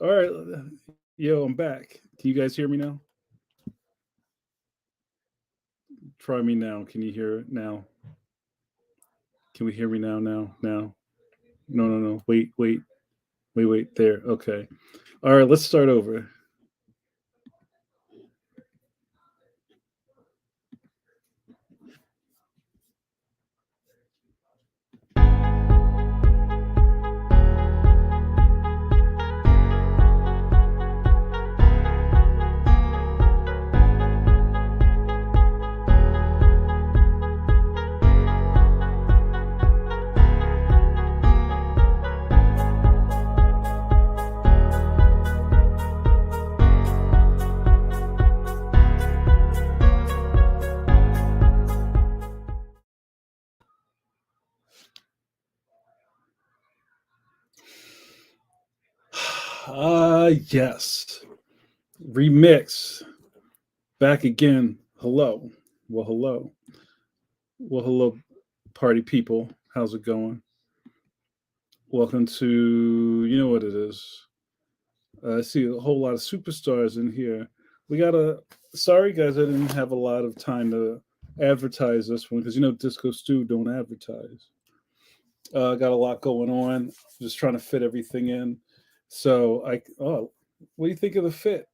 All right. Yo, I'm back. Can you guys hear me now? Try me now. Can you hear it now? Can we hear me now? Now? Now? No, no, no. Wait. There. Okay. All right. Let's start over. Yes. Remix. Back again. Hello. Well, hello. Well, hello, party people. How's it going? Welcome to, you know what it is. I see a whole lot of superstars in here. We got a. Sorry, guys, I didn't have a lot of time to advertise this one because Disco Stew don't advertise. Got a lot going on. Just trying to fit everything in. So what do you think of the fit?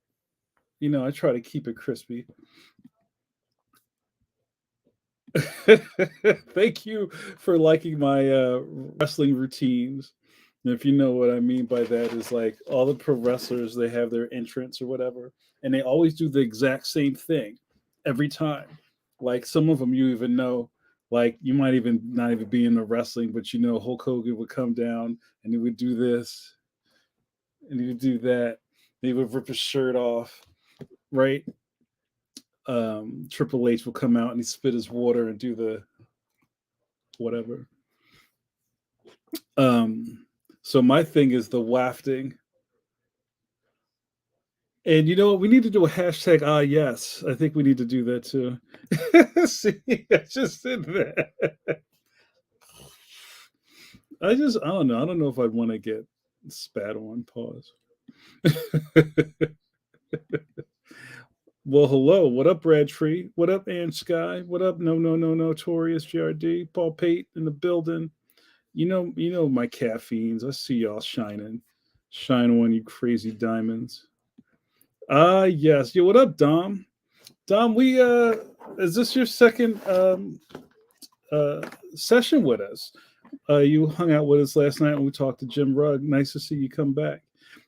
I try to keep it crispy. Thank you for liking my wrestling routines. And if you know what I mean by that, is like all the pro wrestlers, they have their entrance or whatever, and they always do the exact same thing every time. Like some of them, you even know, like you might even not even be into wrestling, but Hulk Hogan would come down and he would do this and he would do that. He would rip his shirt off, right? Triple H will come out and he spit his water and do the whatever. So my thing is the wafting. And you know what? We need to do a hashtag. Ah, yes. I think we need to do that too. See, I just did that. I don't know. I don't know if I'd want to get spat on. Pause. Well, hello. What up, Brad Tree? What up, Ann Sky? What up? No, Notorious GRD. Paul Pate in the building. You know my caffeines. I see y'all shining. Shine on, you crazy diamonds. Yes. Yo, what up, Dom? Dom, we is this your second session with us? You hung out with us last night when we talked to Jim Rugg. Nice to see you come back.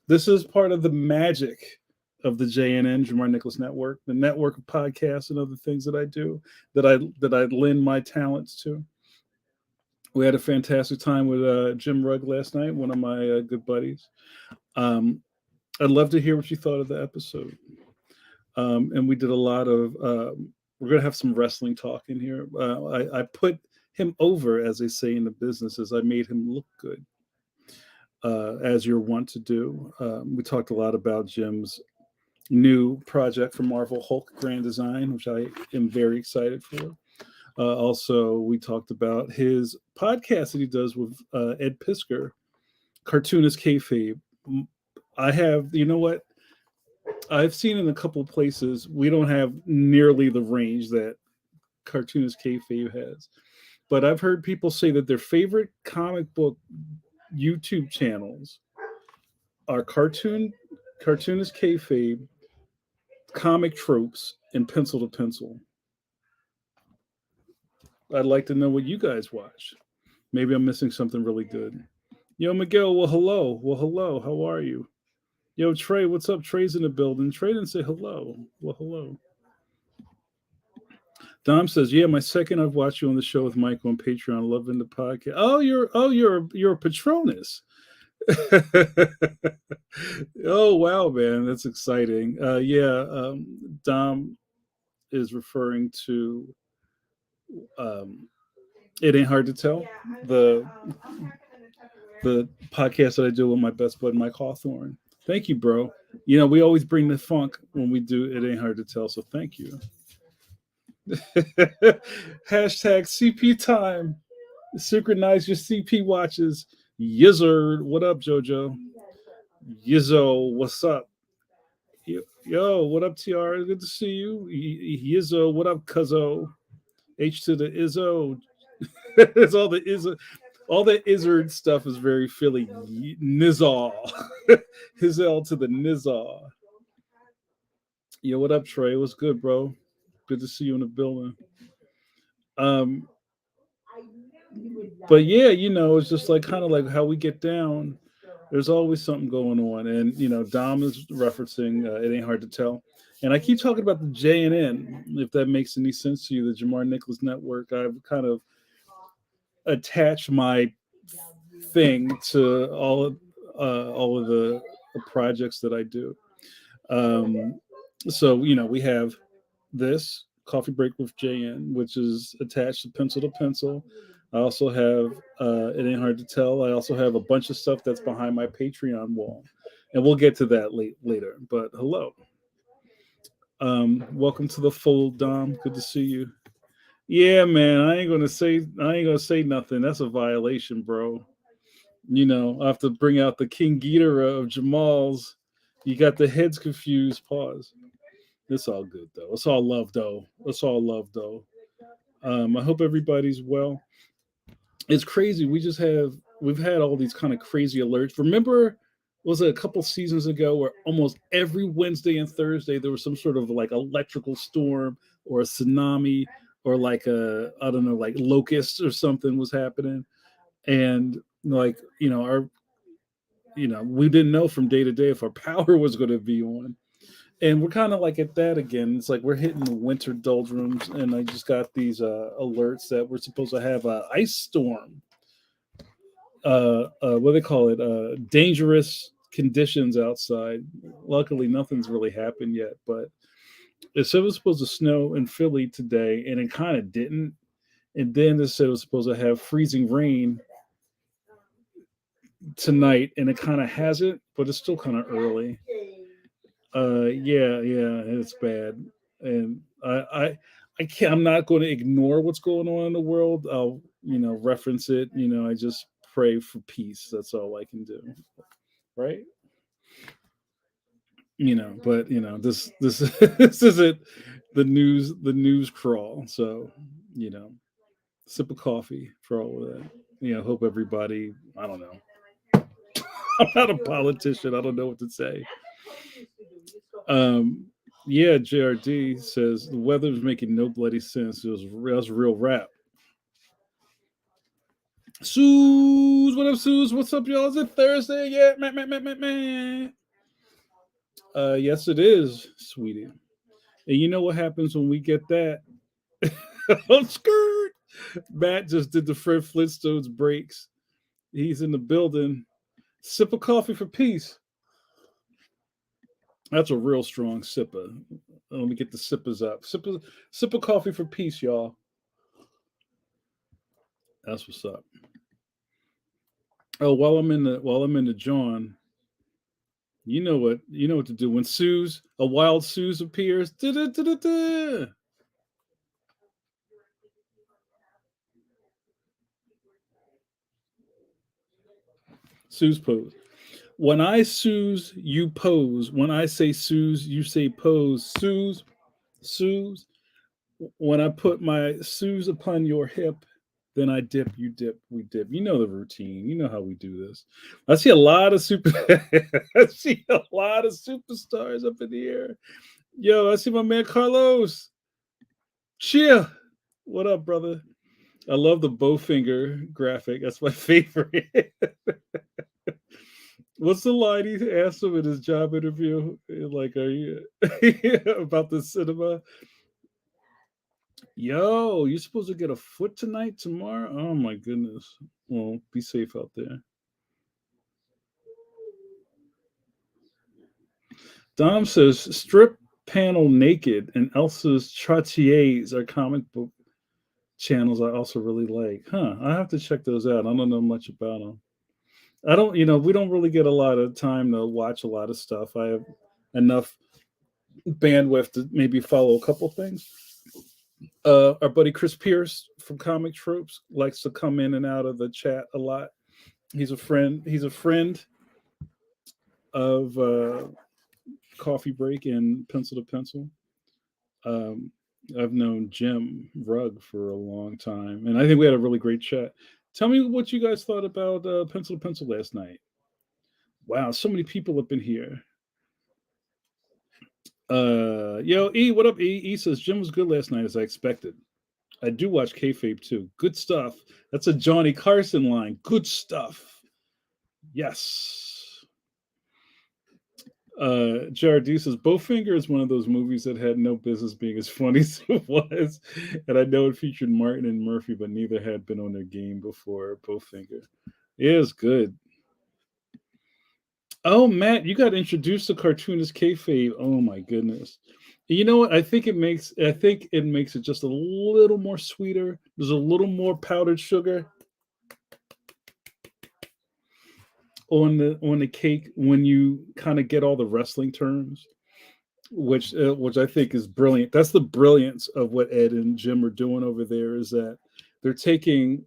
This is part of the magic of the JNN Jamar Nicholas Network, the network of podcasts and other things that I do that I lend my talents to. We had a fantastic time with Jim Rugg last night, one of my good buddies. Um, I'd love to hear what you thought of the episode. And we did a lot of. We're gonna have some wrestling talk in here. I put him over, as they say in the business, as I made him look good, as you're wont to do. We talked a lot about Jim's new project for Marvel Hulk Grand Design, which I am very excited for. Also, we talked about his podcast that he does with Ed Pisker, Cartoonist Kayfabe. I have, you know what? I've seen in a couple of places we don't have nearly the range that Cartoonist Kayfabe has, but I've heard people say that their favorite comic book YouTube channels are Cartoonist Kayfabe, Comic Tropes, and Pencil to Pencil. I'd like to know what you guys watch. Maybe I'm missing something really good. Yo, Miguel. Well, hello. Well, hello. How are you? Yo, Trey. What's up? Trey's in the building. Trey didn't say hello. Well, hello. Dom says, "Yeah, my second I've watched you on the show with Michael on Patreon. Loving the podcast. Oh, you're a Patronus. Oh wow, man, that's exciting. Yeah, Dom is referring to um, it ain't hard to tell the podcast that I do with my best bud Mike Hawthorne. Thank you, bro. We always bring the funk when we do it ain't hard to tell. So thank you. Hashtag CP time. Synchronize your CP watches. Yizzard. What up, JoJo? Yizzo, what's up? Yo, what up, TR? Good to see you. Yizzo, what up, Cuzzo? H to the Izzo. It's all the Izzo. All the Izzard stuff is very Philly. Nizzaw. His L to the Nizzaw. Yo, what up, Trey? What's good, bro? Good to see you in the building. Um, but yeah, it's just like kind of like how we get down. There's always something going on, and Dom is referencing "It Ain't Hard to Tell," and I keep talking about the JNN. If that makes any sense to you, the Jamar Nicholas Network. I've kind of attached my thing to all of the projects that I do. So we have this coffee break with JN, which is attached to Pencil to Pencil. I also have It Ain't Hard to Tell. I also have a bunch of stuff that's behind my Patreon wall, and we'll get to that later. But hello, welcome to the fold, Dom. Good to see you. Yeah, man. I ain't gonna say nothing. That's a violation, bro. I have to bring out the King Ghidorah of Jamal's. You got the heads confused. Pause. It's all good though. It's all love though. It's all love though. I hope everybody's well. It's crazy. We've had all these kind of crazy alerts. Remember, was it a couple seasons ago where almost every Wednesday and Thursday there was some sort of like electrical storm or a tsunami or like a I don't know like locusts or something was happening, and like our we didn't know from day to day if our power was going to be on, and we're kind of like at that again. It's like we're hitting the winter doldrums, and I just got these alerts that we're supposed to have a ice storm. What do they call it? Dangerous conditions outside. Luckily, nothing's really happened yet, but it said it was supposed to snow in Philly today, and it kind of didn't. And then it said it was supposed to have freezing rain tonight, and it kind of hasn't, but it's still kind of early. Yeah, it's bad, and I can't. I'm not going to ignore what's going on in the world. I'll reference it. I just pray for peace. That's all I can do, right? But this this isn't the news crawl. So you know, sip of coffee for all of that. Hope everybody. I don't know. I'm not a politician. I don't know what to say. Um, yeah, JRD says the weather's making no bloody sense. That's real rap. Suze, what up, Suze? What's up, y'all? Is it Thursday yet? Meh. Yes, it is, sweetie. And you know what happens when we get that? I'm scared. Matt just did the Fred Flintstones breaks. He's in the building. Sip of coffee for peace. That's a real strong sipper. Let me get the sippers up. Sip of coffee for peace, y'all. That's what's up. Oh, while I'm in the John, you know what to do when a wild Suze appears. Da-da-da-da-da. Suze pose. When I Suze, you pose. When I say Suze, you say pose. Suze. When I put my Suze upon your hip, then I dip, you dip, we dip. You know the routine. You know how we do this. I see a lot of super. I see a lot of superstars up in the air. Yo, I see my man Carlos. Cheer. What up, brother? I love the Bowfinger graphic. That's my favorite. What's the line he asked him in his job interview? Like, are you about the cinema? Yo, you're supposed to get a foot tonight, tomorrow? Oh my goodness. Well, be safe out there. Dom says strip panel naked and Elsa's Chartiers are comic book channels I also really like. Huh. I have to check those out. I don't know much about them. I don't, we don't really get a lot of time to watch a lot of stuff. I have enough bandwidth to maybe follow a couple things. Our buddy Chris Pierce from Comic Tropes likes to come in and out of the chat a lot. He's a friend. of Coffee Break and Pencil to Pencil. Um, I've known Jim Rugg for a long time, and I think we had a really great chat. Tell me what you guys thought about Pencil to Pencil last night. Wow, so many people up in here. Yo, E, what up, E? E says Jim was good last night as I expected. I do watch kayfabe too. Good stuff. That's a Johnny Carson line. Good stuff. Yes. JRD says Bowfinger is one of those movies that had no business being as funny as it was. And I know it featured Martin and Murphy, but neither had been on their game before. Bowfinger. It is good. Oh, Matt, you got introduced to cartoonist kayfabe. Oh my goodness. You know what? I think it makes it just a little more sweeter. There's a little more powdered sugar on the cake when you kind of get all the wrestling terms, which I think is brilliant. That's the brilliance of what Ed and Jim are doing over there, is that they're taking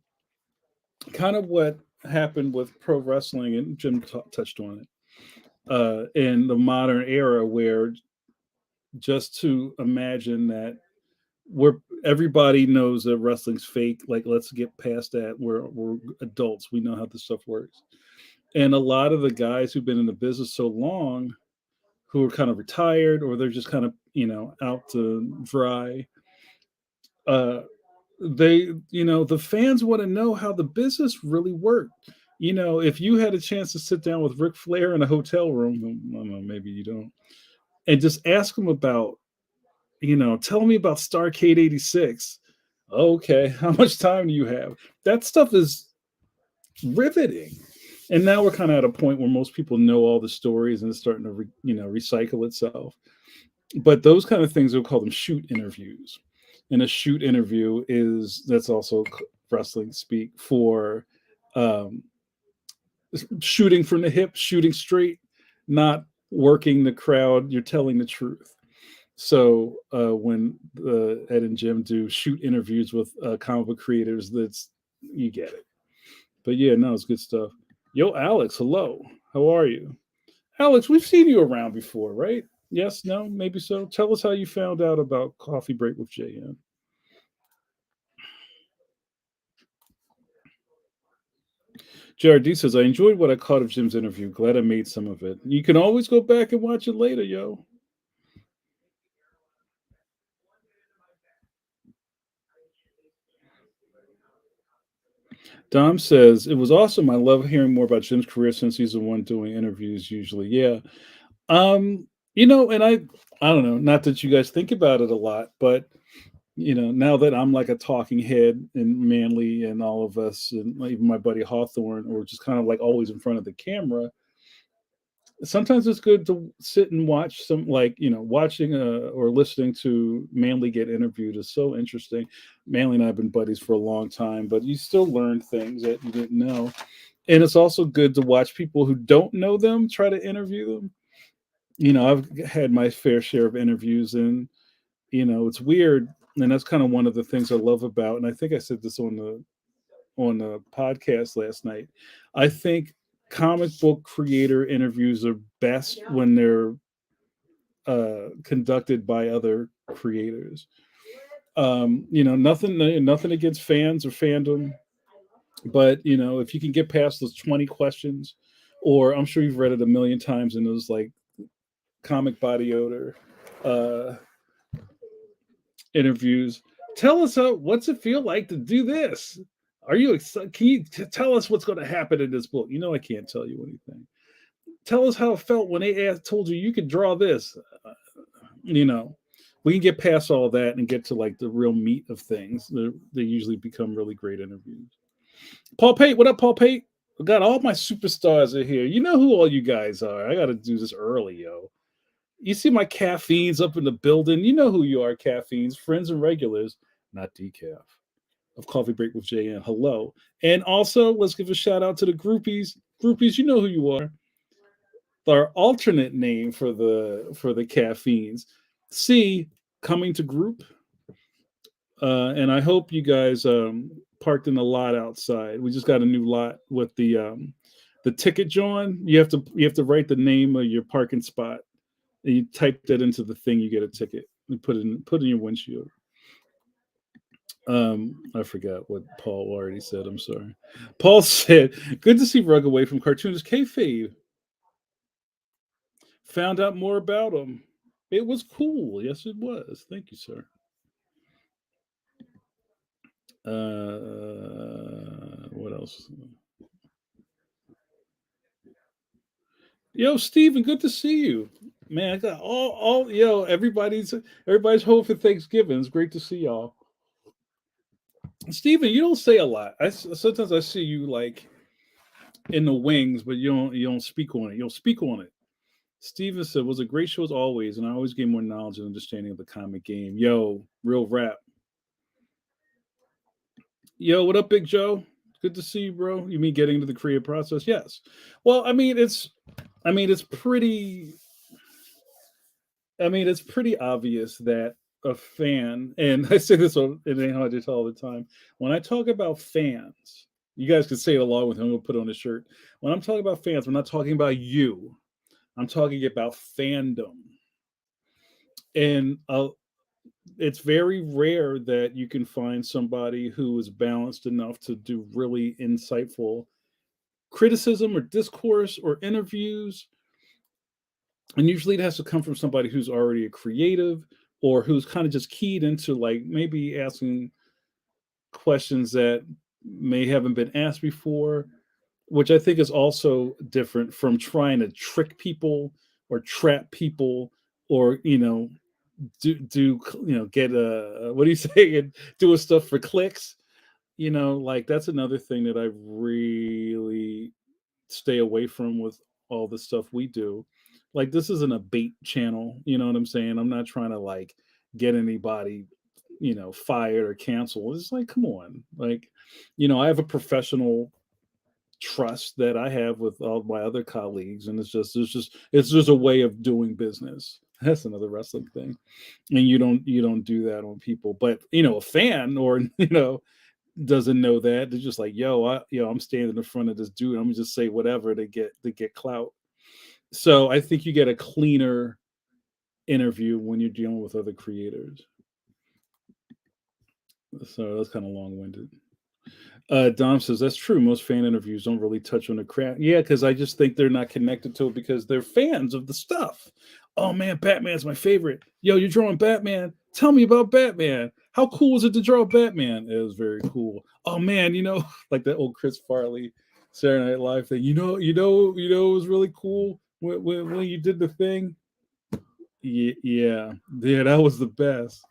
kind of what happened with pro wrestling, and Jim touched on it, in the modern era, where just to imagine that we're everybody knows that wrestling's fake. Like, let's get past that. We're adults. We know how this stuff works. And a lot of the guys who've been in the business so long, who are kind of retired, or they're just kind of out to dry, uh the fans want to know how the business really worked. If you had a chance to sit down with Ric Flair in a hotel room, I don't know, maybe you don't, and just ask him about, tell me about Starcade 86. Okay, how much time do you have? That stuff is riveting. And now we're kind of at a point where most people know all the stories, and it's starting to recycle itself. But those kind of things, we'll call them shoot interviews. And a shoot interview that's also wrestling speak for um, shooting from the hip, shooting straight, not working the crowd. You're telling the truth. So when Ed and Jim do shoot interviews with comic book creators, that's you get it. But yeah, no, it's good stuff. Yo, Alex, hello. How are you? Alex, we've seen you around before, right? Yes, no, maybe so. Tell us how you found out about Coffee Break with JN. JRD says, I enjoyed what I caught of Jim's interview. Glad I made some of it. You can always go back and watch it later, yo. Dom says, it was awesome. I love hearing more about Jim's career since he's the one doing interviews usually. Yeah. And I don't know, not that you guys think about it a lot, but now that I'm like a talking head and Manly and all of us, and even my buddy Hawthorne, or just kind of like always in front of the camera, sometimes it's good to sit and watch some, like, watching or listening to Manly get interviewed is so interesting. Manly and I have been buddies for a long time, but you still learn things that you didn't know. And it's also good to watch people who don't know them try to interview them. I've had my fair share of interviews, and it's weird. And that's kind of one of the things I love about, and I think I said this on the podcast last night. I think comic book creator interviews are best when they're conducted by other creators. Nothing against fans or fandom, but if you can get past those 20 questions, or I'm sure you've read it a million times in those like comic body odor uh, interviews. Tell us what's it feel like to do this? Are you excited? Can you tell us what's going to happen in this book? I can't tell you anything. Tell us how it felt when they told you could draw this. You know, we can get past all that and get to like the real meat of things. They usually become really great interviews. Paul Pate, what up, Paul Pate? I got all my superstars are here. You know who all you guys are. I got to do this early, yo. You see my caffeines up in the building. You know who you are, caffeines, friends and regulars, not decaf. Of Coffee Break with JN. Hello. And also, let's give a shout out to the groupies. Groupies, you know who you are. Our alternate name for the caffeines. C, coming to group. And I hope you guys parked in the lot outside. We just got a new lot with the The ticket, John, you have to write the name of your parking spot, and you type that into the thing. You get a ticket and put in your windshield. I forgot what Paul already said. I'm sorry. Paul said, "Good to see Rug away from cartoonist kayfabe. Found out more about him. It was cool. Yes, it was. Thank you, sir." What else? Yo, Steven, good to see you. Man, I got everybody's home for Thanksgiving. It's great to see y'all. Steven, you don't say a lot. Sometimes I see you like in the wings, but you don't speak on it. You don't speak on it. Steven said, "Was a great show as always, and I always gain more knowledge and understanding of the comic game." Yo, real rap. Yo, what up, Big Joe? Good to see you, bro. You mean getting into the creative process? Yes. Well, it's pretty. It's pretty obvious that a fan, and I say this on in Ain't Hard all the time. When I talk about fans, you guys can say it along with him. We'll put on a shirt. When I'm talking about fans, we're not talking about you. I'm talking about fandom, and it's very rare that you can find somebody who is balanced enough to do really insightful criticism or discourse or interviews. And usually it has to come from somebody who's already a creative or who's kind of just keyed into like maybe asking questions that may haven't been asked before, which I think is also different from trying to trick people or trap people or do get a what do you say and do a stuff for clicks. Like that's another thing that I really stay away from with all the stuff we do. Like this isn't a bait channel, you know what I'm saying? I'm not trying to like get anybody, fired or canceled. It's like, come on. Like, I have a professional trust that I have with all my other colleagues, and it's just a way of doing business. That's another wrestling thing. And you don't do that on people. But a fan or doesn't know that. They're just like, I'm standing in front of this dude. I'm gonna just say whatever to get clout. So I think you get a cleaner interview when you're dealing with other creators. So that's kind of long winded. Dom says that's true. Most fan interviews don't really touch on the craft. Yeah, because I just think they're not connected to it because they're fans of the stuff. Oh man, Batman's my favorite. Yo, you're drawing Batman. Tell me about Batman. How cool was it to draw Batman? It was very cool. Oh man, like that old Chris Farley Saturday Night Live thing. It was really cool when you did the thing. Yeah, that was the best.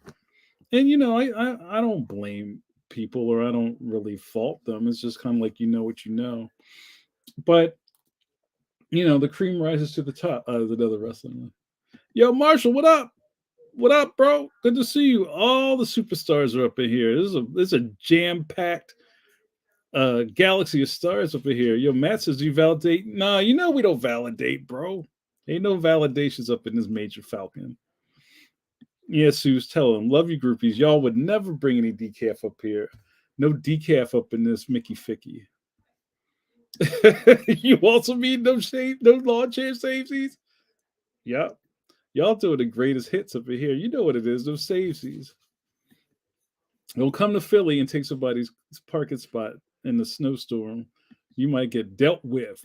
And I don't blame people or I don't really fault them. It's just kind of like what you know. But the cream rises to the top. Another wrestling one. Yo, Marshall, what up? What up, bro? Good to see you. All the superstars are up in here. This is a jam packed galaxy of stars up in here. Yo, Matt says, "Do you validate?" Nah, we don't validate, bro. Ain't no validations up in this Major Falcon. Yeah, Sue's tell him, love you groupies. Y'all would never bring any decaf up here. No decaf up in this Mickey Ficky. You also mean no lawn chair safeties? Yep. Y'all doing the greatest hits up in here. You know what it is, those safeties. Don't come to Philly and take somebody's parking spot in the snowstorm. You might get dealt with.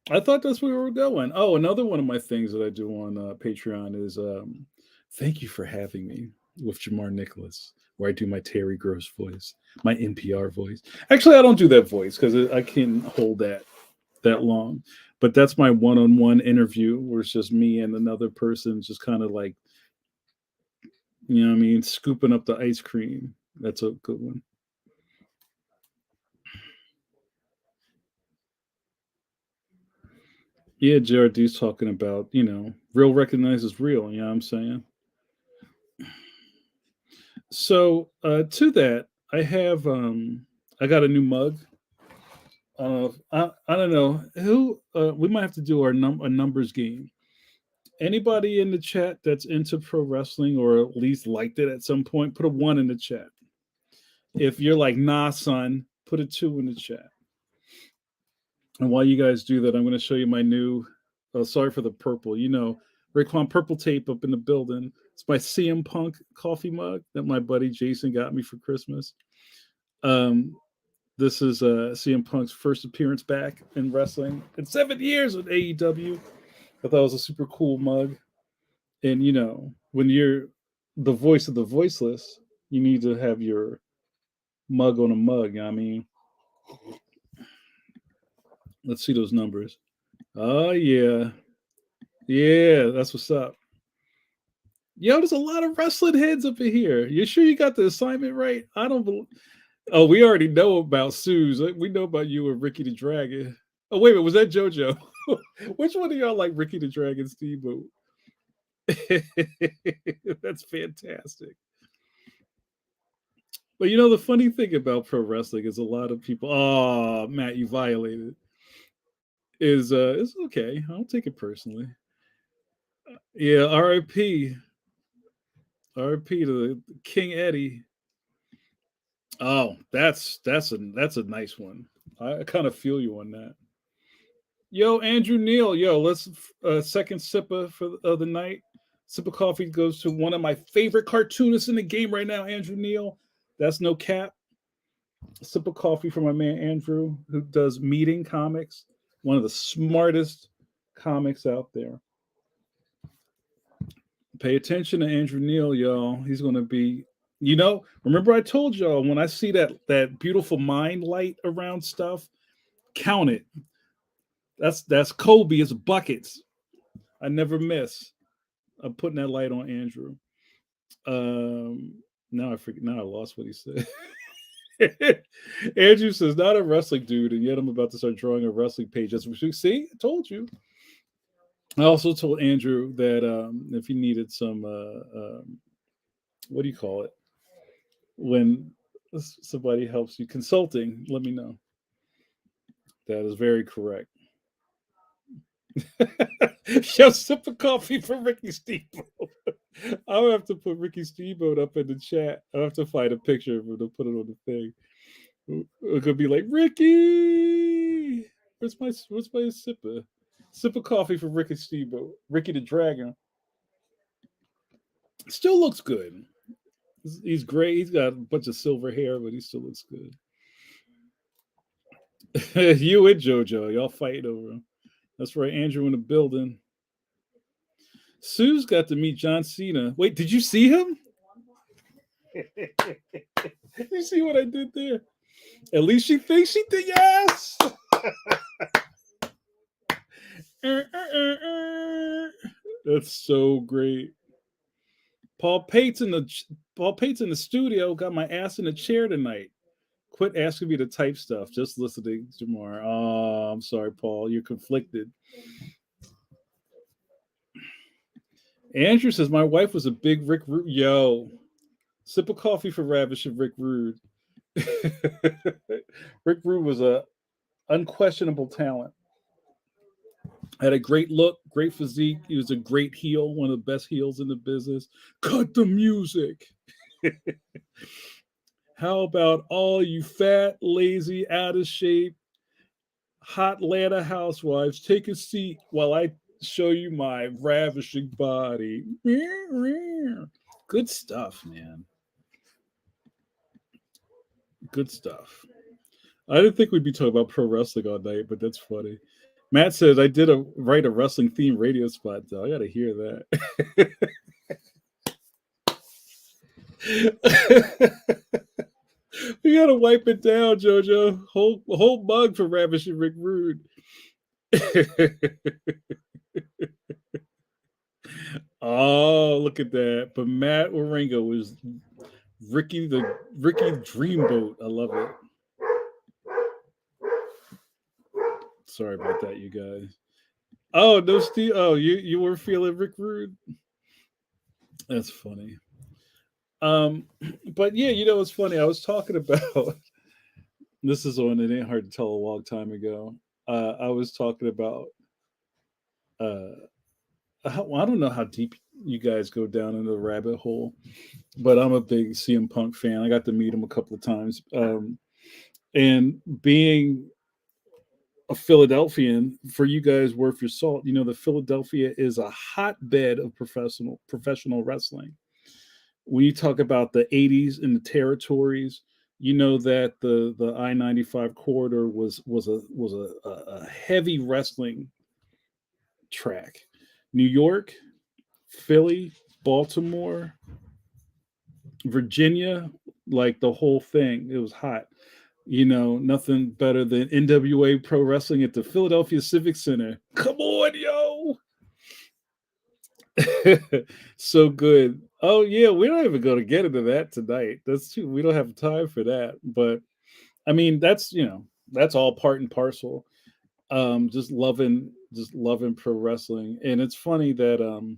I thought that's where we were going. Oh, another one of my things that I do on Patreon is thank you for having me with Jamar Nicholas, where I do my Terry Gross voice, my NPR voice. Actually, I don't do that voice because I can't hold that long. But that's my one-on-one interview where it's just me and another person just kind of like, scooping up the ice cream. That's a good one. Yeah, JRD's talking about, real recognizes real. You know what I'm saying? So to that, I got a new mug. I don't know who we might have to do a numbers game. Anybody in the chat that's into pro wrestling or at least liked it at some point, put a one in the chat. If you're like, nah, son, put a 2 in the chat. And while you guys do that, I'm going to show you my new. Oh, sorry for the purple. Raekwon Purple Tape up in the building. It's my CM Punk coffee mug that my buddy Jason got me for Christmas. This is CM Punk's first appearance back in wrestling in 7 years with AEW. I thought it was a super cool mug. And, when you're the voice of the voiceless, you need to have your mug on a mug. You know what I mean? Let's see those numbers. Oh, yeah. Yeah, that's what's up. Yo, there's a lot of wrestling heads up in here. You sure you got the assignment right? I don't believe. Oh, we already know about Suze. We know about you and Ricky the Dragon. Oh, wait a minute. Was that JoJo? Which one of y'all like Ricky the Dragon Steamboat? That's fantastic. But the funny thing about pro wrestling is a lot of people, oh, Matt, you violated. It's okay. I don't take it personally. Yeah, RIP. RIP to the King Eddie. Oh, that's a nice one. I kind of feel you on that. Yo, Andrew Neal. Yo, let's second sipper for the night. Sip of coffee goes to one of my favorite cartoonists in the game right now, Andrew Neal. That's no cap. Sip of coffee for my man Andrew, who does Meeting Comics, one of the smartest comics out there. Pay attention to Andrew Neal, y'all. He's going to be, remember I told y'all when I see that beautiful mind light around stuff, count it. That's Kobe. It's buckets. I never miss. I'm putting that light on Andrew. Now I forget. Now I lost what he said. Andrew says, not a wrestling dude, and yet I'm about to start drawing a wrestling page. That's what you see. I told you. I also told Andrew that if he needed some, what do you call it? When somebody helps you consulting, let me know. That is very correct. Yo, sip of coffee for Ricky Steamboat. I'll have to put Ricky Steamboat up in the chat. I'll have to find a picture of him to put it on the thing. It could be like, Ricky, where's my sipper? Sip of coffee for Ricky Steamboat. Ricky the Dragon. Still looks good. He's gray. He's got a bunch of silver hair, but he still looks good. You and JoJo, y'all fighting over him. That's right, Andrew in the building. Sue's got to meet John Cena. Wait, did you see him? You see what I did there? At least she thinks she did. Yes. That's so great. Paul Pate's in the studio. Got my ass in the chair tonight. Quit asking me to type stuff. Just listening, Jamar. Oh, I'm sorry, Paul. You're conflicted. Andrew says, my wife was a big Rick Rude. Yo, sip of coffee for Ravish and Rick Rude. Rick Rude was a unquestionable talent. Had a great look, great physique. He was a great heel, one of the best heels in the business. Cut the music. How about all you fat, lazy, out of shape, hot Atlanta housewives? Take a seat while I show you my ravishing body. Good stuff, man. Good stuff. I didn't think we'd be talking about pro wrestling all night, but that's funny. Matt says, I did write a wrestling themed radio spot, though. I got to hear that. We got to wipe it down, JoJo. Whole mug for Ravishing Rick Rude. Oh, look at that. But Matt Waringo was Ricky Dreamboat. I love it. Sorry about that, you guys. Oh, no, Steve. Oh, you were feeling Rick Rude? That's funny. But yeah, it's funny. I was talking about this is on It Ain't Hard to Tell a long time ago. I was talking about I don't know how deep you guys go down into the rabbit hole. But I'm a big CM Punk fan. I got to meet him a couple of times. And being a Philadelphian, for you guys worth your salt, the Philadelphia is a hotbed of professional wrestling. When you talk about the 80s and the territories, you know that the I-95 corridor was a heavy wrestling track. New York, Philly, Baltimore, Virginia, like the whole thing. It was hot. Nothing better than NWA Pro Wrestling at the Philadelphia Civic Center. Come on, yo. So good. Oh yeah, we don't even go to get into that tonight. That's too. We don't have time for that. But I mean, that's all part and parcel. Just loving pro wrestling, and it's funny that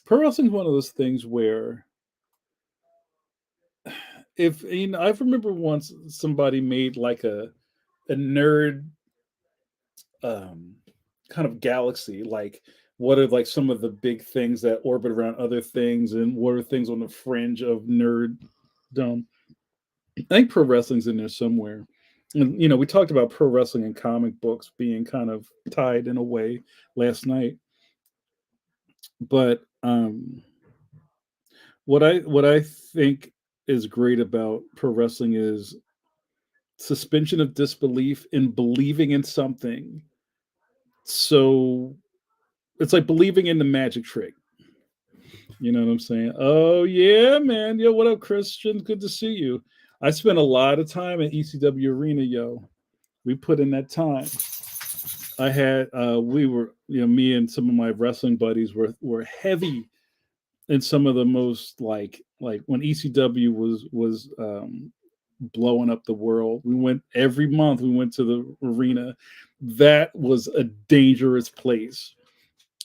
pro wrestling is one of those things where if I remember once somebody made like a nerd um kind of galaxy, like what are like some of the big things that orbit around other things and what are things on the fringe of nerddom. I think pro wrestling's in there somewhere. And we talked about pro wrestling and comic books being kind of tied in a way last night. But what I think is great about pro wrestling is suspension of disbelief in believing in something. So it's like believing in the magic trick. You know what I'm saying? Oh yeah, man. Yo, what up, Christian? Good to see you. I spent a lot of time at ECW Arena, yo. We put in that time. I had we were, me and some of my wrestling buddies were heavy in some of the most like when ECW was blowing up the world. We went every month, we went to the arena. That was a dangerous place.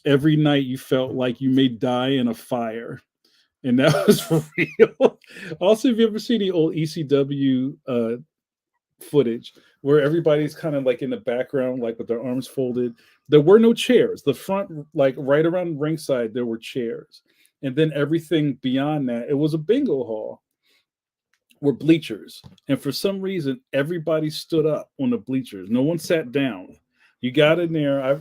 Every night you felt like you may die in a fire. And that was real. Also, have you ever seen the old ECW footage where everybody's kind of like in the background, like with their arms folded? There were no chairs. The front, like right around ringside, there were chairs. And then everything beyond that, it was a bingo hall, were bleachers. And for some reason, everybody stood up on the bleachers. No one sat down. You got in there. I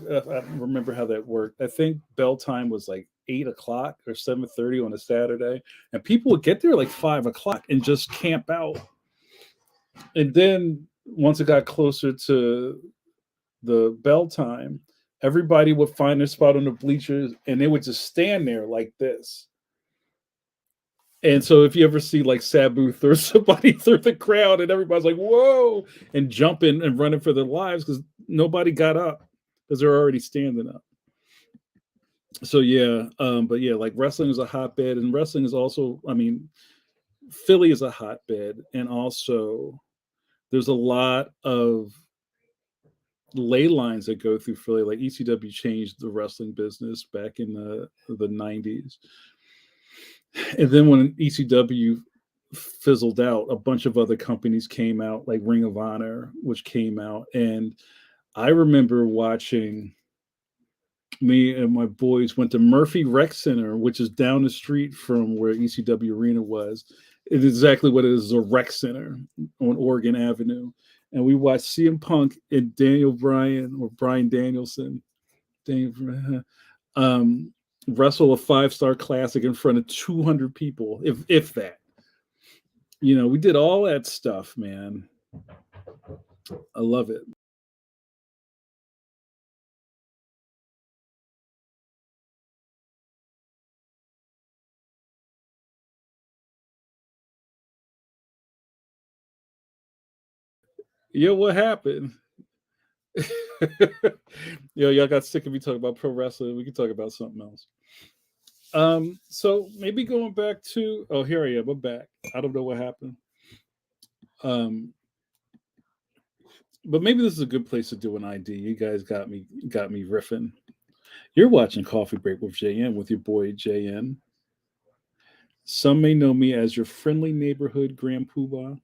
remember how that worked. I think bell time was like 8 o'clock or 7:30 on a Saturday, and people would get there like 5 o'clock and just camp out. And then once it got closer to the bell time, everybody would find their spot on the bleachers, and they would just stand there like this. And so if you ever see like Sabu throw somebody through the crowd and everybody's like, whoa, and jumping and running for their lives because nobody got up because they're already standing up. So yeah, but yeah, like wrestling is a hotbed, and wrestling is also, I mean, Philly is a hotbed, and also there's a lot of ley lines that go through Philly. Like ECW changed the wrestling business back in the 90s. And then when ECW fizzled out, a bunch of other companies came out, like Ring of Honor, which came out. And I remember watching, me and my boys went to Murphy Rec Center, which is down the street from where ECW Arena was. It's exactly what it is, a rec center on Oregon Avenue. And we watched CM Punk and Daniel Bryan, or Bryan Danielson, Daniel, wrestle a 5-star classic in front of 200 people, if that. We did all that stuff, man. I love it. Yeah, what happened? Y'all got sick of me talking about pro wrestling. We can talk about something else. So maybe going back to, oh, here I am. I'm back. I don't know what happened. Um, but maybe this is a good place to do an ID. You guys got me riffing. You're watching Coffee Break with JN with your boy JN. Some may know me as your friendly neighborhood Grand Poobah.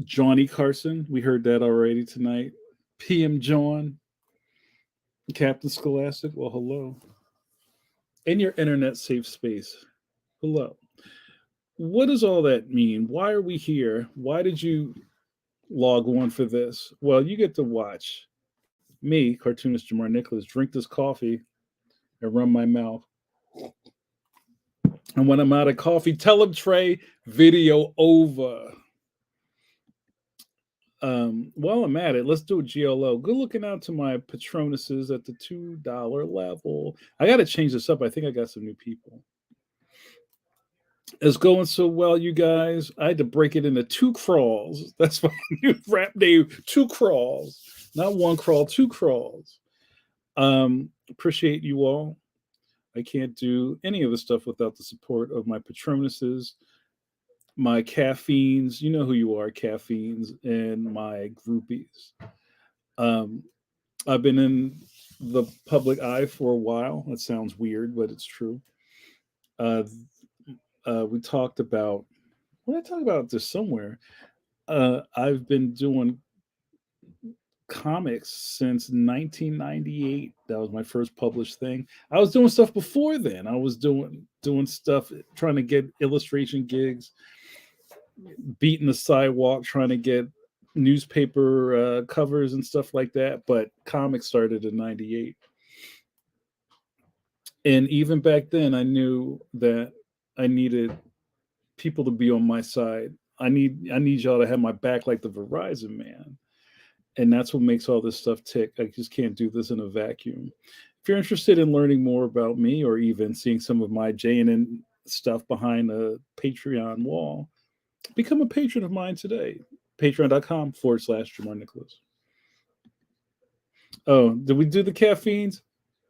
Johnny Carson, we heard that already tonight. PM John, Captain Scholastic, well, hello. in your internet safe space. Hello. What does all that mean? Why are we here? Why did you log on for this? Well, you get to watch me, cartoonist Jamar Nicholas, drink this coffee and run my mouth. And when I'm out of coffee, tell them Trey, video over. While I'm at it, let's do a GLO. Good looking out to my Patronuses at the $2 level. I got to change this up. I think I got some new people. It's going so well, you guys. I had to break it into 2 crawls. That's my new rap name. 2 crawls. Not 1 crawl, 2 crawls. Appreciate you all. I can't do any of the stuff without the support of my Patronuses, my caffeines. You know who you are, caffeines, and my groupies. I've been in the public eye for a while. That sounds weird, but it's true. We talked about, what did I talk about this somewhere? I've been doing comics since 1998. That was my first published thing. I was doing stuff before then. I was doing stuff, trying to get illustration gigs, beating the sidewalk, trying to get newspaper covers and stuff like that. But comics started in 98. And even back then, I knew that I needed people to be on my side. I need y'all to have my back like the Verizon man. And that's what makes all this stuff tick. I just can't do this in a vacuum. If you're interested in learning more about me or even seeing some of my JNN stuff behind the Patreon wall, become a patron of mine today. Patreon.com/Jamar Nicholas. Oh, did we do the caffeines?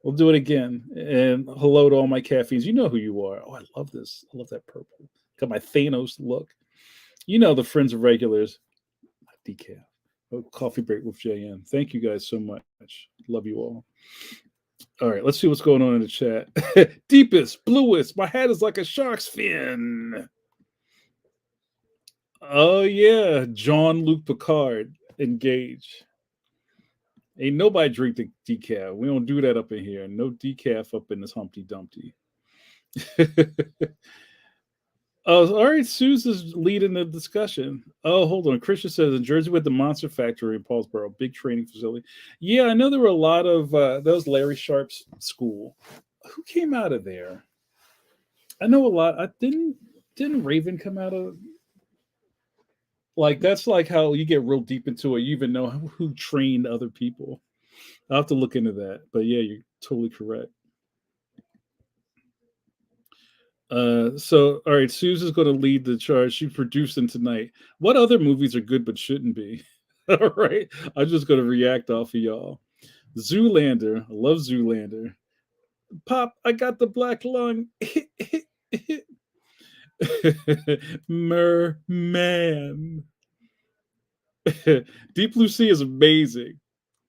We'll do it again. And hello to all my caffeines. You know who you are. Oh, I love this. I love that purple. Got my Thanos look. You know the friends of regulars. Decaf. Oh, coffee break with JN. Thank you guys so much. Love you all. All right, let's see what's going on in the chat. Deepest, bluest. My hat is like a shark's fin. Oh yeah, Jean-Luc Picard. Engage. Ain't nobody drink the decaf. We don't do that up in here. No decaf up in this Humpty Dumpty. Oh, all right. Suze is leading the discussion. Oh, hold on. Christian says in Jersey with the Monster Factory in Paulsboro, big training facility. Yeah, I know there were a lot of that was Larry Sharp's school. Who came out of there? I know a lot. I didn't Raven come out of, like, that's like how you get real deep into it. You even know who trained other people. I'll have to look into that. But yeah, you're totally correct. So all right, Susan's going to lead the charge. She's producing tonight. What other movies are good but shouldn't be? All right, I'm just going to react off of y'all. Zoolander, I love Zoolander. Pop, I got the black lung. Merman. Deep Blue Sea is amazing.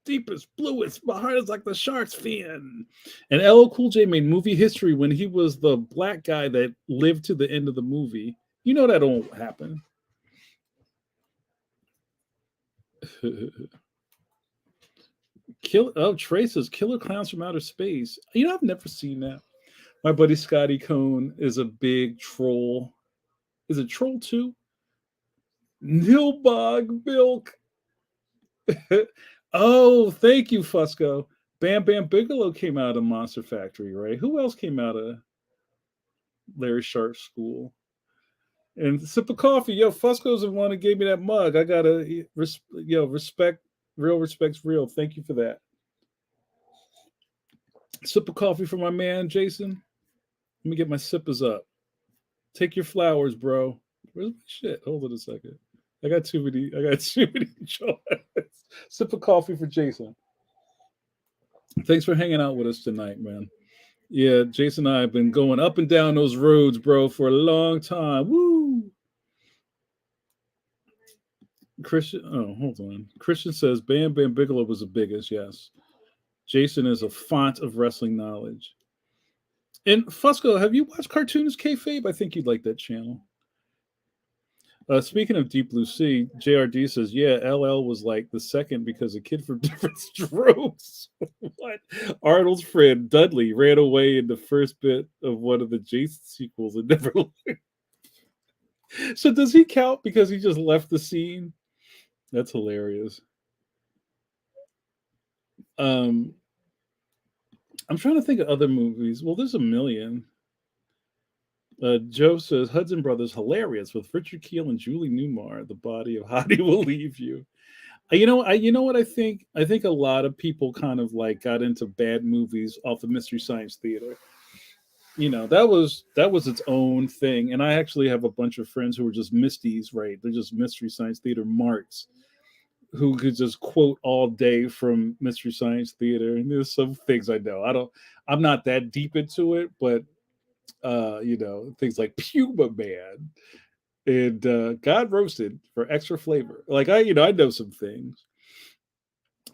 Deepest, bluest, my heart is like the shark's fin. And LL Cool J made movie history when he was the black guy that lived to the end of the movie. You know that don't happen. Trey says Killer Clowns from Outer Space. You know, I've never seen that. My buddy Scotty Cohn is a big troll. Is it Troll 2? Nilbog Milk. Oh, thank you, Fusco. Bam Bam Bigelow came out of Monster Factory, right? Who else came out of Larry Sharp's school? And sip of coffee. Yo, Fusco's the one that gave me that mug. I gotta respect. Real respect's real. Thank you for that. Sip of coffee for my man, Jason. Let me get my sippers up. Take your flowers, bro. Where's my shit? Hold on a second. I got too many joints. Sip of coffee for Jason. Thanks for hanging out with us tonight, man. Yeah, Jason and I have been going up and down those roads, bro, for a long time. Woo! Christian, oh, hold on. Christian says Bam Bam Bigelow was the biggest, yes. Jason is a font of wrestling knowledge. And Fusco, have you watched Cartoonist Kayfabe? I think you'd like that channel. Speaking of Deep Blue Sea, JRD says, yeah, LL was like the second because a kid from different strokes. What? Arnold's friend Dudley ran away in the first bit of one of the Jason sequels and never. So does he count because he just left the scene? That's hilarious. Um, I'm trying to think of other movies. Well, there's a million. Joe says Hudson Brothers hilarious with Richard Keel and Julie Newmar. The body of Hottie will leave you. You know what I think. I think a lot of people kind of like got into bad movies off of Mystery Science Theater. That was its own thing. And I actually have a bunch of friends who are just Misties, right? They're just Mystery Science Theater marks who could just quote all day from Mystery Science Theater. And there's some things I know. I'm not that deep into it, but things like Puma Man and God Roasted for extra flavor. Like I know some things.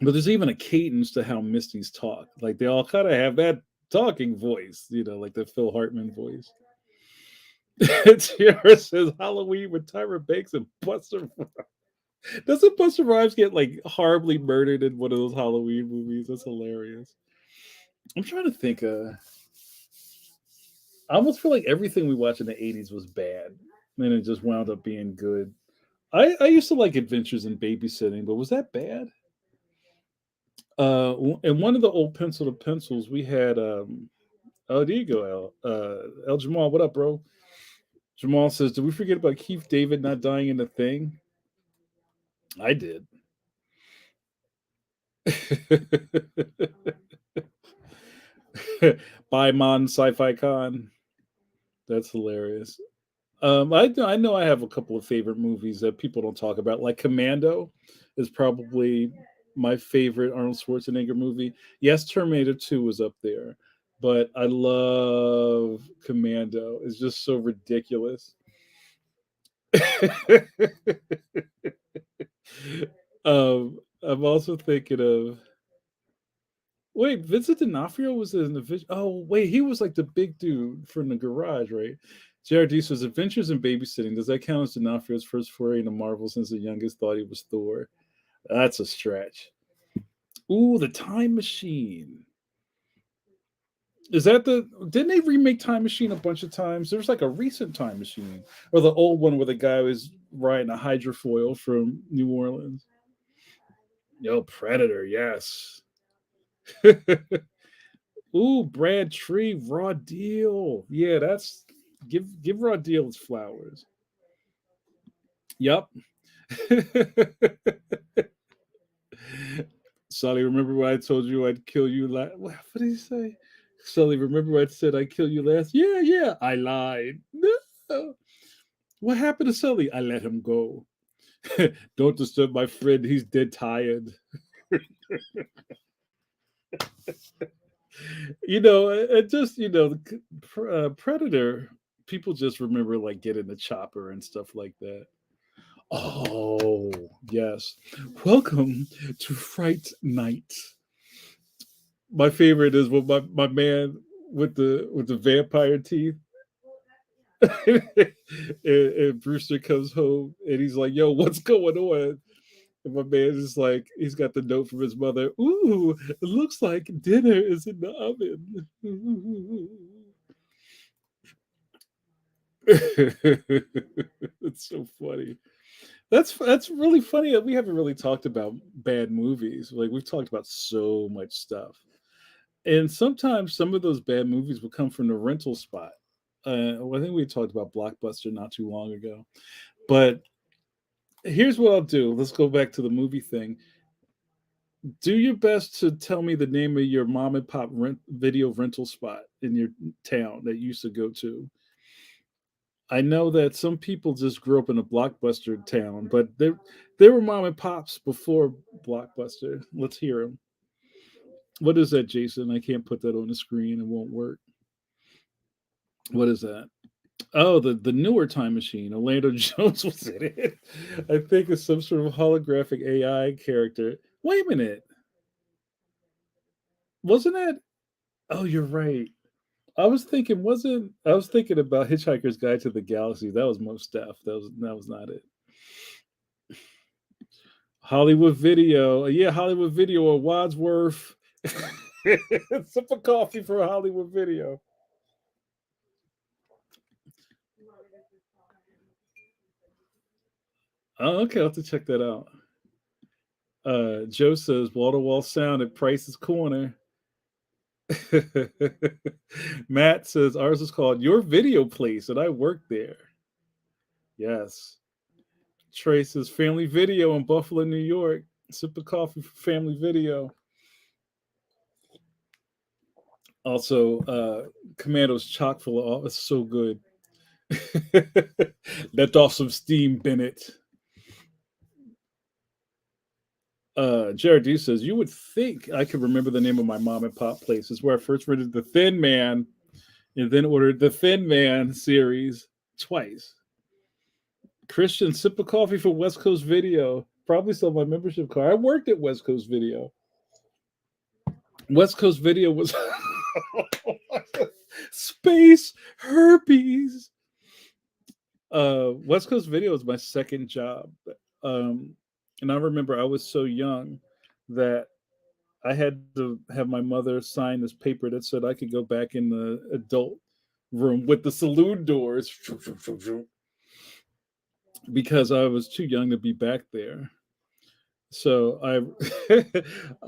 But there's even a cadence to how Misty's talk. Like they all kind of have that talking voice, like the Phil Hartman voice. Tiara says Halloween with Tyra Banks and Buster. Doesn't Buster Rhymes get like horribly murdered in one of those Halloween movies? That's hilarious. I'm trying to think. I almost feel like everything we watched in the '80s was bad, and it just wound up being good. I used to like Adventures in Babysitting, but was that bad? In one of the old pencil to pencils, we had oh, there you go, El Jamal. What up, bro? Jamal says, "Did we forget about Keith David not dying in the thing?" I did. By Mon Sci-Fi Con. That's hilarious. I know I have a couple of favorite movies that people don't talk about. Like Commando is probably my favorite Arnold Schwarzenegger movie. Yes, Terminator 2 was up there, but I love Commando. It's just so ridiculous. I'm also thinking of wait, Vincent D'Onofrio was in the oh wait, he was like the big dude from the garage, right? JRD says Adventures in Babysitting. Does that count as D'Onofrio's first foray into Marvel since the youngest thought he was Thor? That's a stretch. Ooh, the Time Machine. Is that the? Didn't they remake Time Machine a bunch of times? There's like a recent Time Machine, or the old one where the guy was riding a hydrofoil from New Orleans. Yo, Predator, yes. Ooh, Brad Tree, Raw Deal. Yeah, that's give Raw Deal its flowers. Yep. Sully, remember when I told you I'd kill you last? What did he say? Sully, remember when I said I'd kill you last? Yeah, yeah, I lied. No. What happened to Sully? I let him go. Don't disturb my friend. He's dead tired. It just Predator. People just remember like getting the chopper and stuff like that. Oh yes, welcome to Fright Night. My favorite is when my man with the vampire teeth. And Brewster comes home and he's like, "Yo, what's going on?" And my man is like, he's got the note from his mother. Ooh, it looks like dinner is in the oven. It's so funny. That's really funny that we haven't really talked about bad movies. Like we've talked about so much stuff, and sometimes some of those bad movies will come from the rental spot. I think we talked about Blockbuster not too long ago, but here's what I'll do. Let's go back to the movie thing. Do your best to tell me the name of your mom and pop video rental spot in your town that you used to go to. I know that some people just grew up in a Blockbuster town, but there were mom and pops before Blockbuster. Let's hear them. What is that, Jason? I can't put that on the screen. It won't work. What is that? Oh, the newer Time Machine. Orlando Jones was in it. I think it's some sort of holographic AI character. Wait a minute. Wasn't it? Oh, you're right. I was thinking about Hitchhiker's Guide to the Galaxy. That was Most Def. That was not it. Hollywood Video. Yeah, Hollywood Video or Wadsworth. Sip of coffee for a Hollywood Video. Oh, okay, I'll have to check that out. Joe says wall to wall sound at Price's Corner. Matt says ours is called Your Video Place, and I work there. Yes. Trey says Family Video in Buffalo, New York. Sip of coffee for Family Video. Also, Commando's chock full of it's so good. Let off some steam, Bennett. Jared D says, you would think I could remember the name of my mom and pop places where I first rented The Thin Man and then ordered the Thin Man series twice. Christian, sip of coffee for West Coast Video. Probably still my membership card. I worked at West Coast Video. West Coast Video was space herpes. West Coast Video was my second job. And I remember I was so young that I had to have my mother sign this paper that said I could go back in the adult room with the saloon doors because I was too young to be back there. So I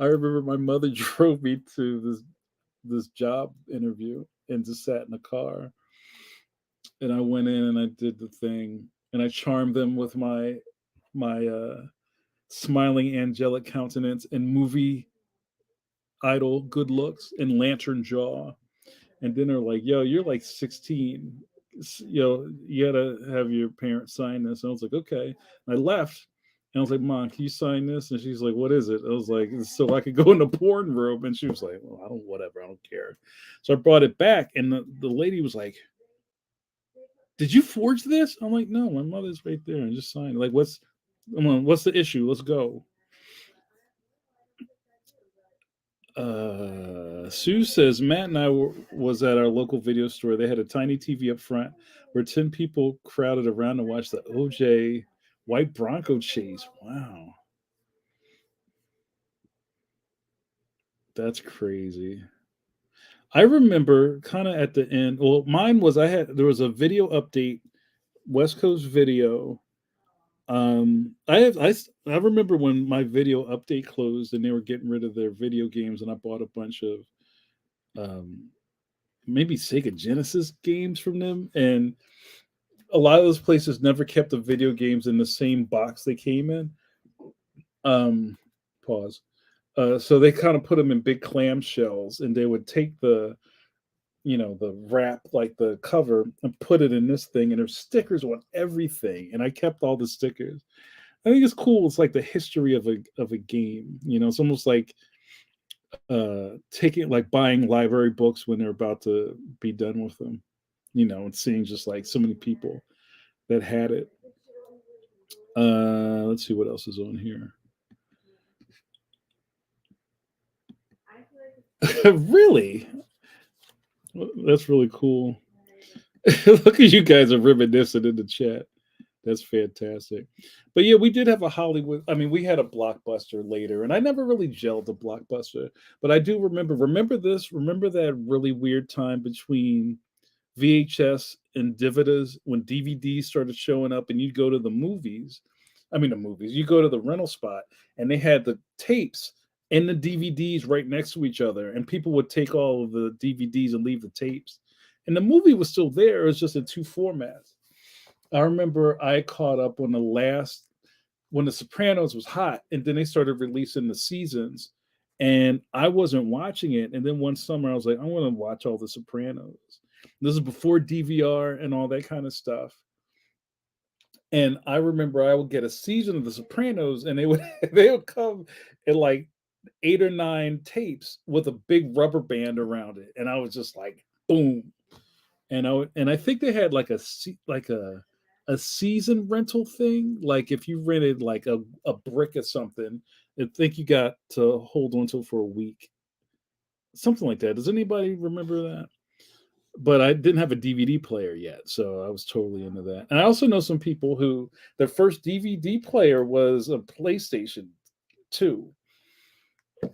remember my mother drove me to this job interview and just sat in the car. And I went in and I did the thing and I charmed them with my smiling angelic countenance and movie idol good looks and lantern jaw. And then they're like, yo, you're like 16. You gotta have your parents sign this. And I was like, okay. And I left and I was like, Mom, can you sign this? And she's like, what is it? I was like, so I could go in the porn room. And she was like, well, whatever, I don't care. So I brought it back and the lady was like, did you forge this? I'm like, no, my mother's right there and just signed. Like, what's the issue? Let's go. Sue says Matt and I was at our local video store. They had a tiny TV up front where 10 people crowded around to watch the OJ White Bronco chase. Wow. That's crazy. I remember kind of at the end. Well, mine was there was a video update, West Coast Video. I remember when my video update closed and they were getting rid of their video games, and I bought a bunch of maybe Sega Genesis games from them, and a lot of those places never kept the video games in the same box they came in. Pause. So they kind of put them in big clamshells, and they would take the wrap, like the cover, and put it in this thing, and there's stickers on everything, and I kept all the stickers. I think it's cool. It's like the history of a game. It's almost like taking like buying library books when they're about to be done with them, and seeing just like so many people that had it. Let's see what else is on here. Really? Well, that's really cool. Look at you guys are reminiscent in the chat. That's fantastic. But yeah, we did have a Hollywood. I mean, we had a Blockbuster later, and I never really gelled the Blockbuster. But I do remember this. Remember that really weird time between VHS and DVDs when DVDs started showing up, and you'd go to the movies. I mean, the movies. You go to the rental spot, and they had the tapes and the DVDs right next to each other, and people would take all of the DVDs and leave the tapes, and the movie was still there. It was just in two formats. I remember I caught up on when The Sopranos was hot, and then they started releasing the seasons, and I wasn't watching it. And then one summer, I was like, I want to watch all The Sopranos. This is before DVR and all that kind of stuff. And I remember I would get a season of The Sopranos, and they would come in like 8 or 9 tapes with a big rubber band around it, and I was just like, boom. And I think they had like a season rental thing. Like if you rented like a brick or something, I think you got to hold on to it for a week, something like that. Does anybody remember that? but I didn't have a DVD player yet, so I was totally into that. And I also know some people who their first DVD player was a PlayStation 2.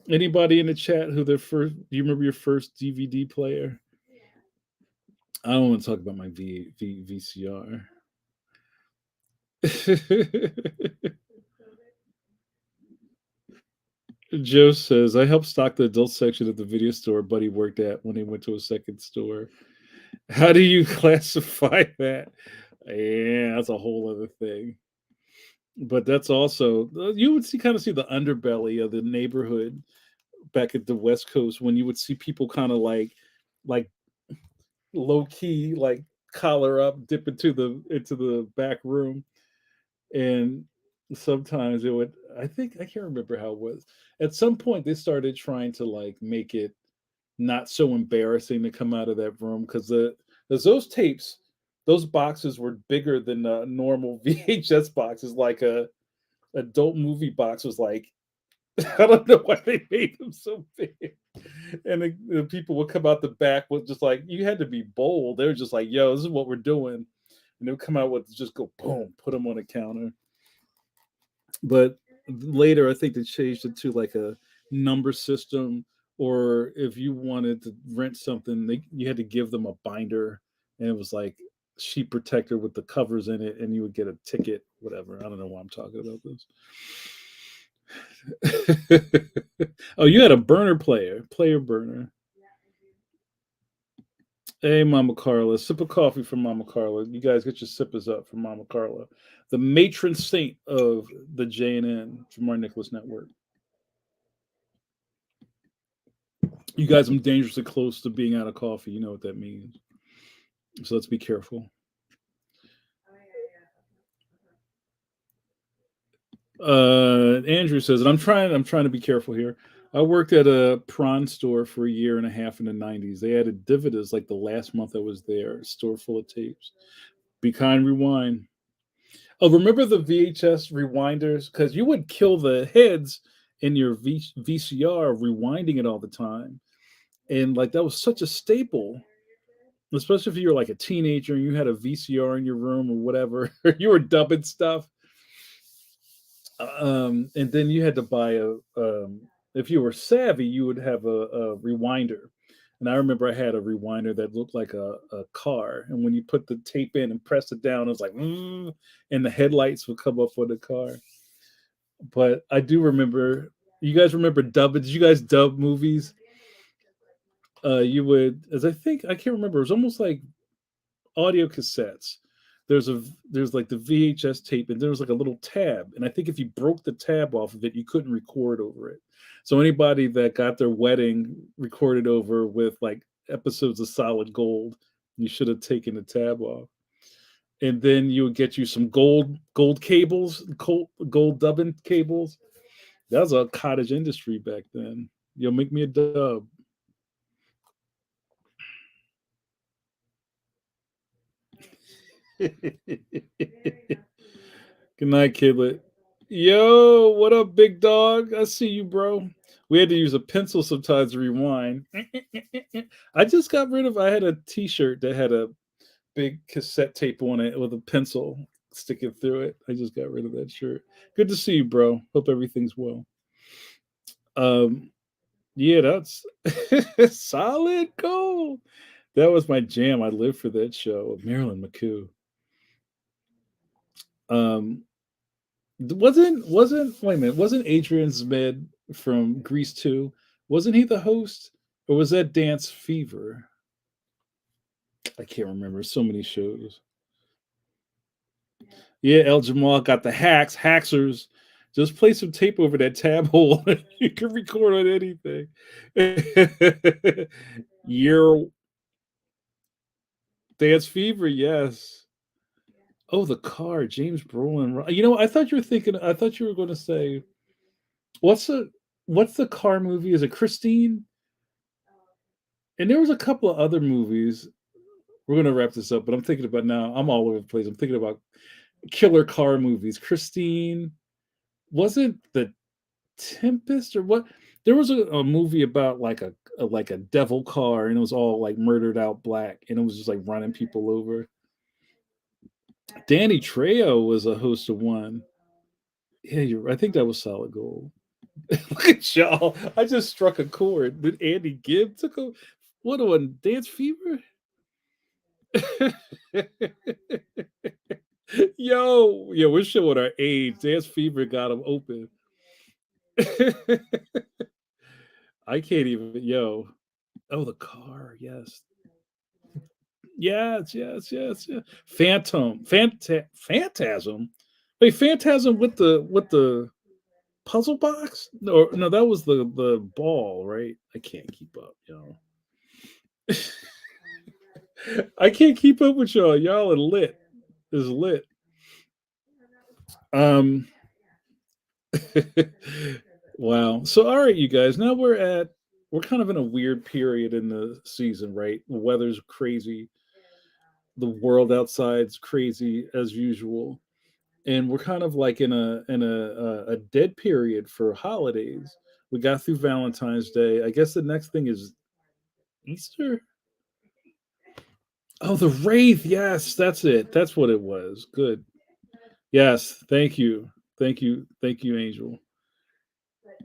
Anybody in the chat who their first? Do you remember your first DVD player? I don't want to talk about my VCR. Joe says, I helped stock the adult section of the video store Buddy worked at when he went to a second store. How do you classify that? Yeah, that's a whole other thing. But that's also, you would see kind of see the underbelly of the neighborhood back at the West Coast when you would see people kind of like low key, like collar up, dip into the back room. And sometimes it would, I think, I can't remember how it was. At some point they started trying to like make it not so embarrassing to come out of that room because those tapes, those boxes were bigger than normal VHS boxes. Like a adult movie box was like, I don't know why they made them so big. And the people would come out the back with just like, you had to be bold. They were just like, yo, this is what we're doing. And they would come out with just go boom, put them on a counter. But later, I think they changed it to like a number system, or if you wanted to rent something, you had to give them a binder, and it was like sheet protector with the covers in it, and you would get a ticket, whatever. I don't know why I'm talking about this. Oh, you had a player burner. Hey, Mama Carla, sip of coffee from Mama Carla. You guys get your sippers up from Mama Carla, the matron saint of the JNN from our Nicholas Network. You guys, I'm dangerously close to being out of coffee. You know what that means. So let's be careful. Andrew says, and I'm trying to be careful here. I worked at a prawn store for a year and a half in the 90s. They added dividends like the last month I was there, a store full of tapes. Be kind, rewind. Oh, remember the VHS rewinders? Because you would kill the heads in your VCR rewinding it all the time. And like that was such a staple, especially if you were like a teenager and you had a VCR in your room or whatever, you were dubbing stuff. And then you had to buy if you were savvy, you would have a rewinder. And I remember I had a rewinder that looked like a car. And when you put the tape in and pressed it down, it was like, and the headlights would come up on the car. But I do remember, you guys remember dubbing? Did you guys dub movies? You would, as I think, I can't remember. It was almost like audio cassettes. There's like the VHS tape, and there was like a little tab, and I think if you broke the tab off of it, you couldn't record over it. So anybody that got their wedding recorded over with like episodes of Solid Gold, you should have taken the tab off. And then you would get you some gold cables, gold dubbing cables. That was a cottage industry back then. You'll make me a dub. Good night, Kidlet. Yo, what up, big dog? I see you, bro. We had to use a pencil sometimes to rewind. I just got rid of, I had a t-shirt that had a big cassette tape on it with a pencil sticking through it. I just got rid of that shirt. Good to see you, bro. Hope everything's well. Yeah, that's Solid Gold. That was my jam. I lived for that show. Marilyn McCoo. Wasn't wait a minute, wasn't Adrian Zmed from Grease 2? Wasn't he the host? Or was that Dance Fever? I can't remember. So many shows. Yeah, El Jamal got the hacksers. Just play some tape over that tab hole. You can record on anything. Your Dance Fever, yes. Oh, the car, James Brolin. You know, I thought you were going to say, what's the car movie? Is it Christine? And there was a couple of other movies. We're going to wrap this up, but I'm thinking about now. I'm all over the place. I'm thinking about killer car movies. Christine, wasn't the Tempest or what? There was a movie about like a devil car, and it was all like murdered out black, and it was just like running people over. Danny Trejo was a host of one. Yeah, I think that was Solid Gold. Look at y'all. I just struck a chord. Did Andy Gibb took a what one? Dance Fever? Yo, we're showing our age. Dance Fever got him open. I can't even. Yo, oh, the car. Yes, yes. Phantasm. Wait, Phantasm with the puzzle box? No, that was the ball, right? I can't keep up, y'all. I can't keep up with y'all. Y'all are lit. Is lit. Um. Wow. So, all right, you guys. Now we're kind of in a weird period in the season, right? The weather's crazy. The world outside's crazy as usual, and we're kind of like in a dead period for holidays. We got through Valentine's Day. I guess the next thing is Easter. Oh, the Wraith. Yes, that's it. That's what it was. Good. Yes. Thank you, Angel.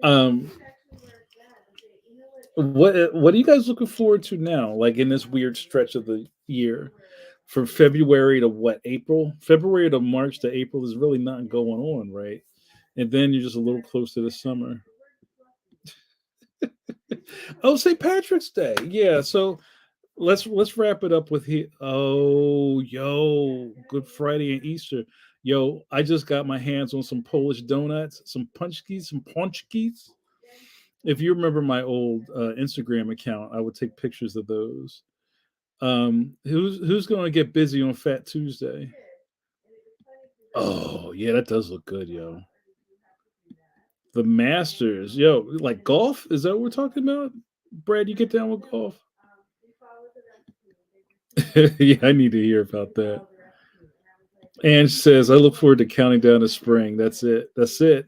Um, what are you guys looking forward to now? Like in this weird stretch of the year, from February to what April? February to March to April is really not going on, right? And then you're just a little close to the summer. Oh, St. Patrick's Day. Yeah. So let's wrap it up with oh, yo, Good Friday and Easter. Yo, I just got my hands on some Polish donuts, some punchkis. If you remember my old Instagram account, I would take pictures of those. Who's going to get busy on Fat Tuesday? Oh yeah, that does look good, yo. The Masters, yo, like golf. Is that what we're talking about? Brad, you get down with golf? Yeah, I need to hear about that. Ange says, I look forward to counting down to spring. That's it. That's it.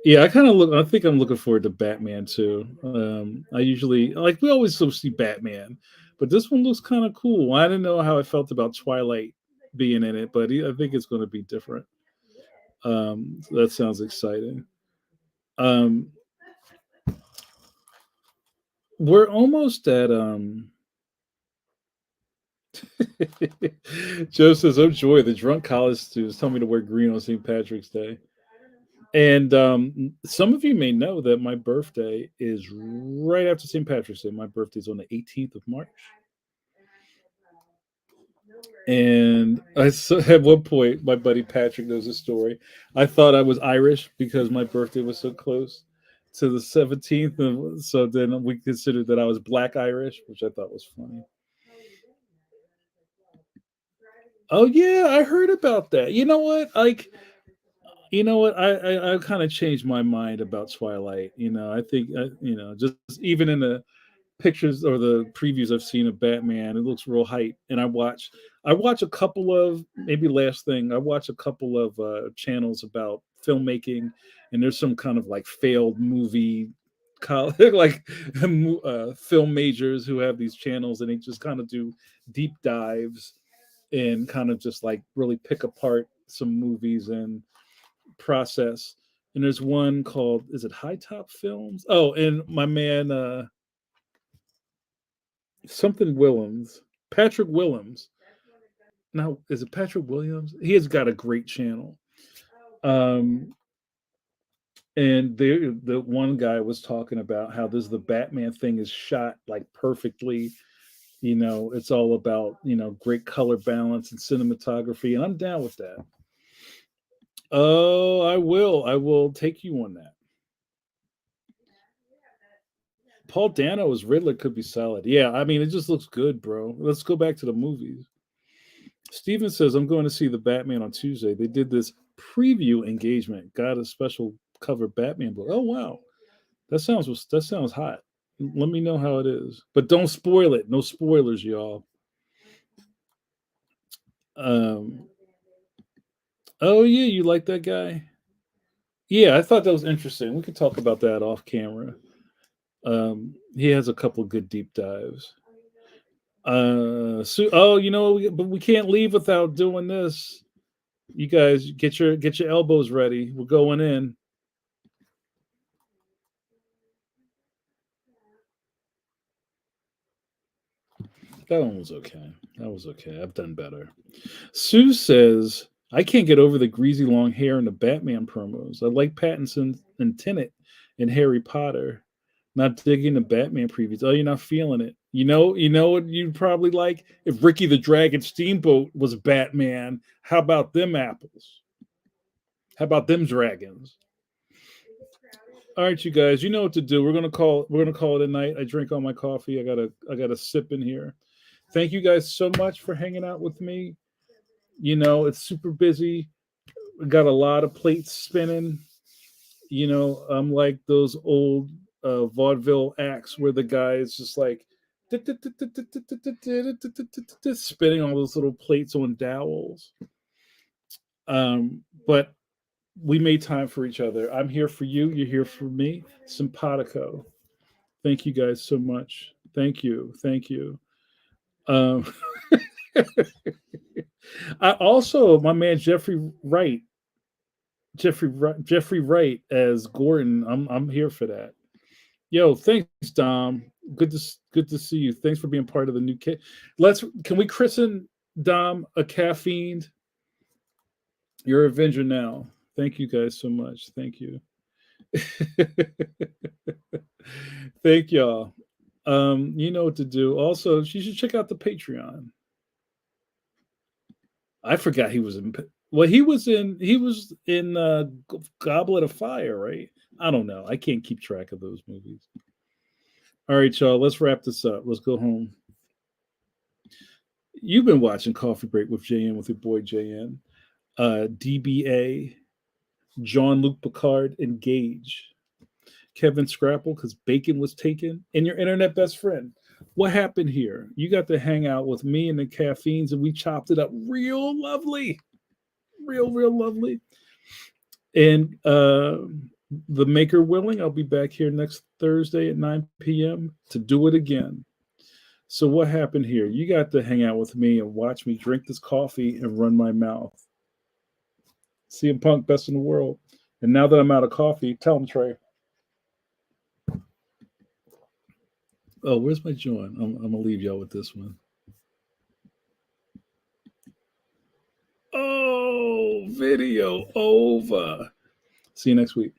Yeah, I think I'm looking forward to Batman too. I usually like we always go see Batman, but this one looks kind of cool. I didn't know how I felt about Twilight being in it, but I think it's going to be different. So that sounds exciting. Um, we're almost at Joe says, "Oh joy, the drunk college students tell me to wear green on St. Patrick's Day." And some of you may know that my birthday is right after St. Patrick's Day. My birthday is on the 18th of March. And at one point, my buddy Patrick knows the story. I thought I was Irish because my birthday was so close to the 17th. And so then we considered that I was Black Irish, which I thought was funny. Oh, yeah, I heard about that. You know what? I kind of changed my mind about Twilight. I think, just even in the pictures or the previews I've seen of Batman, it looks real hype. And I watch a couple of maybe last thing. I watch a couple of channels about filmmaking, and there's some kind of like failed movie like film majors who have these channels, and they just kind of do deep dives and kind of just like really pick apart some movies and process. And there's one called, is it High Top Films? Oh, and my man something Willems, Patrick Willems. Now, is it Patrick Williams? He has got a great channel. Um, and the one guy was talking about how the Batman thing is shot like perfectly. It's all about great color balance and cinematography, and I'm down with that. Oh, I will. I will take you on that. Paul Dano as Riddler could be solid. Yeah, I mean, it just looks good, bro. Let's go back to the movies. Steven says, I'm going to see the Batman on Tuesday. They did this preview engagement, got a special cover Batman book. Oh, wow. That sounds hot. Let me know how it is. But don't spoil it. No spoilers, y'all. Um, oh, yeah, you like that guy? Yeah, I thought that was interesting. We could talk about that off camera. He has a couple good deep dives. Oh, but we can't leave without doing this. You guys get your elbows ready. We're going in. That one was okay. That was okay. I've done better. Sue says, I can't get over the greasy long hair in the Batman promos. I like Pattinson and Tennant in Harry Potter. Not digging the Batman previews. Oh, you're not feeling it. You know what you'd probably like? If Ricky the Dragon Steamboat was Batman, how about them apples? How about them dragons? All right, you guys, you know what to do. We're gonna call it a night. I drink all my coffee. I got a sip in here. Thank you guys so much for hanging out with me. It's super busy. We got a lot of plates spinning. I'm like those old vaudeville acts where the guy is just like spinning all those little plates on dowels. But we made time for each other. I'm here for you. You're here for me. Simpatico. Thank you guys so much. Thank you. Thank you. Um, I also, my man Jeffrey Wright as Gordon. I'm here for that. Yo, thanks, Dom. Good to see you. Thanks for being part of the new kit. Can we christen Dom a caffeine? You're Avenger now. Thank you guys so much. Thank you. Thank y'all. You know what to do. Also, you should check out the Patreon. I forgot he was in. Well, he was in Goblet of Fire, right? I don't know. I can't keep track of those movies. All right, y'all. Let's wrap this up. Let's go home. You've been watching Coffee Break with JN with your boy JN, DBA, Jean Luc Picard, and Gage, Kevin Scrapple because bacon was taken, and your internet best friend. What happened here? You got to hang out with me and the caffeines, and we chopped it up real lovely, real lovely. And the maker willing, I'll be back here next Thursday at 9 p.m. to do it again. So what happened here? You got to hang out with me and watch me drink this coffee and run my mouth. CM Punk, best in the world. And now that I'm out of coffee, tell him, Trey. Oh, where's my joint? I'm gonna leave y'all with this one. Oh, video over. See you next week.